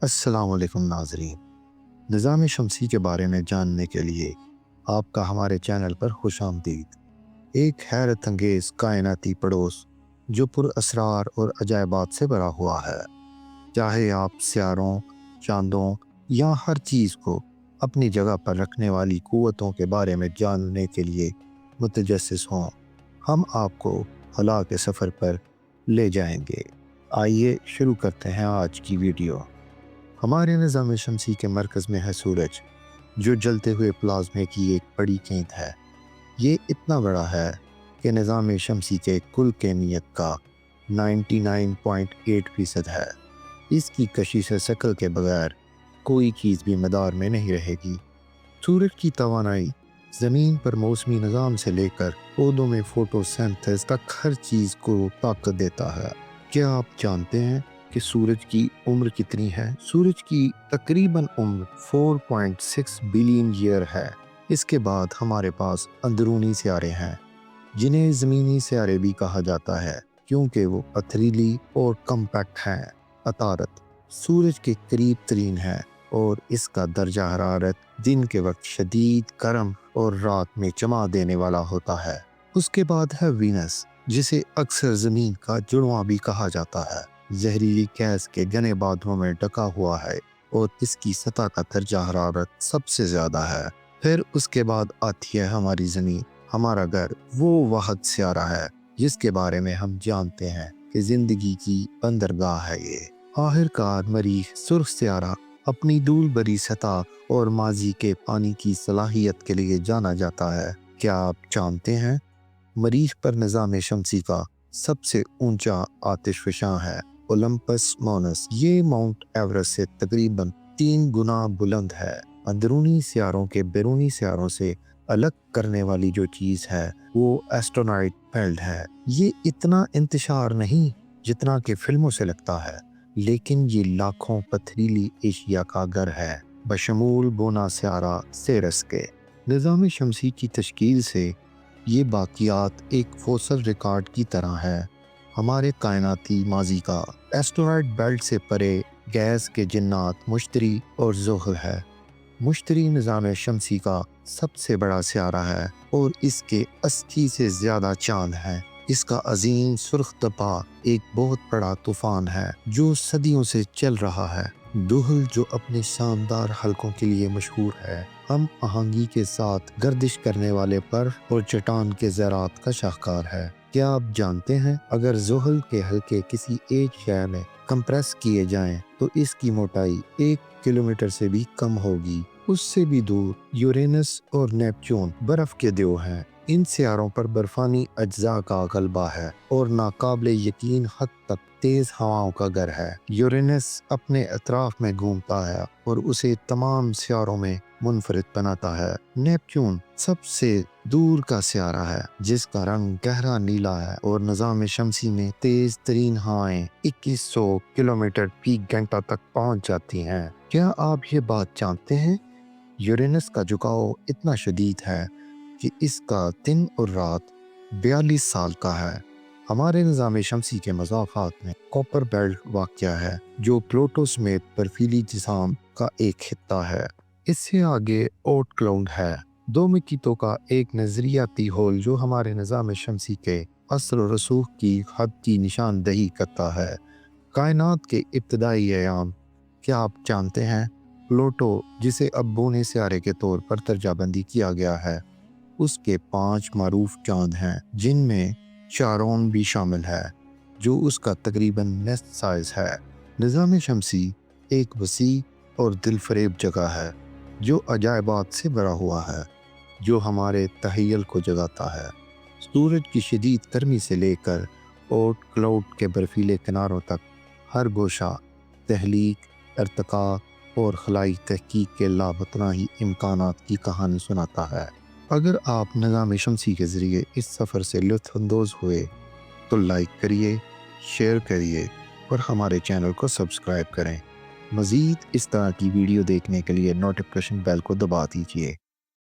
السلام علیکم ناظرین، نظام شمسی کے بارے میں جاننے کے لیے آپ کا ہمارے چینل پر خوش آمدید۔ ایک حیرت انگیز کائناتی پڑوس جو پر اسرار اور عجائبات سے بھرا ہوا ہے۔ چاہے آپ سیاروں، چاندوں یا ہر چیز کو اپنی جگہ پر رکھنے والی قوتوں کے بارے میں جاننے کے لیے متجسس ہوں، ہم آپ کو خلا کے سفر پر لے جائیں گے۔ آئیے شروع کرتے ہیں آج کی ویڈیو۔ ہمارے نظام شمسی کے مرکز میں ہے سورج، جو جلتے ہوئے پلازمے کی ایک بڑی گیند ہے۔ یہ اتنا بڑا ہے کہ نظام شمسی کے کل کمیت کا 99.8% ہے۔ اس کی کشش شکل کے بغیر کوئی چیز بھی مدار میں نہیں رہے گی۔ سورج کی توانائی زمین پر موسمی نظام سے لے کر پودوں میں فوٹو سینتھس تک ہر چیز کو طاقت دیتا ہے۔ کیا آپ جانتے ہیں کہ سورج کی عمر کتنی ہے؟ سورج کی تقریباً عمر 4.6 بلین ایئر ہے۔ اس کے بعد ہمارے پاس اندرونی سیارے ہیں، جنہیں زمینی سیارے بھی کہا جاتا ہے کیونکہ وہ پتھریلی اور کمپیکٹ ہیں۔ عطارد سورج کے قریب ترین ہے اور اس کا درجہ حرارت دن کے وقت شدید گرم اور رات میں چما دینے والا ہوتا ہے۔ اس کے بعد ہے وینس، جسے اکثر زمین کا جڑواں بھی کہا جاتا ہے۔ زہریلی گیس کے گھنے بادلوں میں ڈھکا ہوا ہے اور اس کی سطح کا درجہ حرارت سب سے زیادہ ہے۔ پھر اس کے بعد آتی ہے ہماری زمین، ہمارا گھر، وہ واحد سیارہ ہے جس کے بارے میں ہم جانتے ہیں کہ زندگی کی بندرگاہ ہے۔ یہ آخر کار مریخ سرخ سیارہ اپنی دھول بھری سطح اور ماضی کے پانی کی صلاحیت کے لیے جانا جاتا ہے۔ کیا آپ جانتے ہیں مریخ پر نظام شمسی کا سب سے اونچا آتش فشاں ہے اولمپس مونس۔ یہ ماؤنٹ ایورسٹ سے تقریباً 3 گنا بلند ہے۔ اندرونی سیاروں کے بیرونی سیاروں سے الگ کرنے والی جو چیز ہے وہ ایسٹرونائٹ بیلٹ ہے۔ یہ اتنا انتشار نہیں جتنا کہ فلموں سے لگتا ہے، لیکن یہ لاکھوں پتھریلی ایشیا کا گھر ہے، بشمول بونا سیارہ سیرس کے۔ نظام شمسی کی تشکیل سے یہ باقیات ایک فوسل ریکارڈ کی طرح ہے۔ ہمارے کائناتی ماضی کا ایسٹرونائٹ بیلٹ سے پرے گیس کے جنات مشتری اور زحل ہے۔ مشتری نظام شمسی کا سب سے بڑا سیارہ ہے اور اس کے 80 سے زیادہ چاند ہیں۔ اس کا عظیم سرخ دبا ایک بہت بڑا طوفان ہے جو صدیوں سے چل رہا ہے۔ زحل جو اپنے شاندار حلقوں کے لیے مشہور ہے، ہم آہنگی کے ساتھ گردش کرنے والے برف اور چٹان کے زراعت کا شاہکار ہے۔ کیا آپ جانتے ہیں اگر زحل کے حلقے کسی ایک شے میں کمپریس کیے جائیں تو اس کی موٹائی 1 کلومیٹر سے بھی کم ہوگی؟ اس سے بھی دور یورینس اور نیپچون برف کے دیو ہیں۔ ان سیاروں پر برفانی اجزاء کا غلبہ ہے اور ناقابل یقین حد تک تیز ہواؤں کا گھر ہے۔ یورینس اپنے اطراف میں گھومتا ہے اور اسے تمام سیاروں میں منفرد بناتا ہے۔ نیپچون سب سے دور کا سیارہ ہے جس کا رنگ گہرا نیلا ہے اور نظام شمسی میں تیز ترین ہوائیں 2100 کلومیٹر فی گھنٹہ تک پہنچ جاتی ہیں۔ کیا آپ یہ بات جانتے ہیں یورینس کا جھکاؤ اتنا شدید ہے کہ اس کا دن اور رات 42 سال کا ہے۔ ہمارے نظام شمسی کے مضافات میں کوپر بیلٹ واقع ہے جو پلوٹو سمیت برفیلی نظام کا ایک خطہ ہے۔ اس سے آگے اوٹ کلاؤڈ ہے، دو مکیتوں کا ایک نظریاتی ہول جو ہمارے نظام شمسی کے اثر و رسوخ کی حد کی نشاندہی کرتا ہے۔ کائنات کے ابتدائی ایام۔ کیا آپ جانتے ہیں پلوٹو، جسے اب بونے سیارے کے طور پر درجہ بندی کیا گیا ہے، اس کے 5 معروف چاند ہیں جن میں چارون بھی شامل ہے جو اس کا تقریباً نصف سائز ہے۔ نظام شمسی ایک وسیع اور دل فریب جگہ ہے جو عجائبات سے بھرا ہوا ہے جو ہمارے تخیل کو جگاتا ہے۔ سورج کی شدید گرمی سے لے کر اوٹ کلاؤڈ کے برفیلے کناروں تک ہر گوشہ تخلیق، ارتقاء اور خلائی تحقیق کے لامتناہی امکانات کی کہانی سناتا ہے۔ اگر آپ نظام شمسی کے ذریعے اس سفر سے لطف اندوز ہوئے تو لائک کریے، شیئر کریے اور ہمارے چینل کو سبسکرائب کریں۔ مزید اس طرح کی ویڈیو دیکھنے کے لیے نوٹیفیکیشن بیل کو دبا دیجیے۔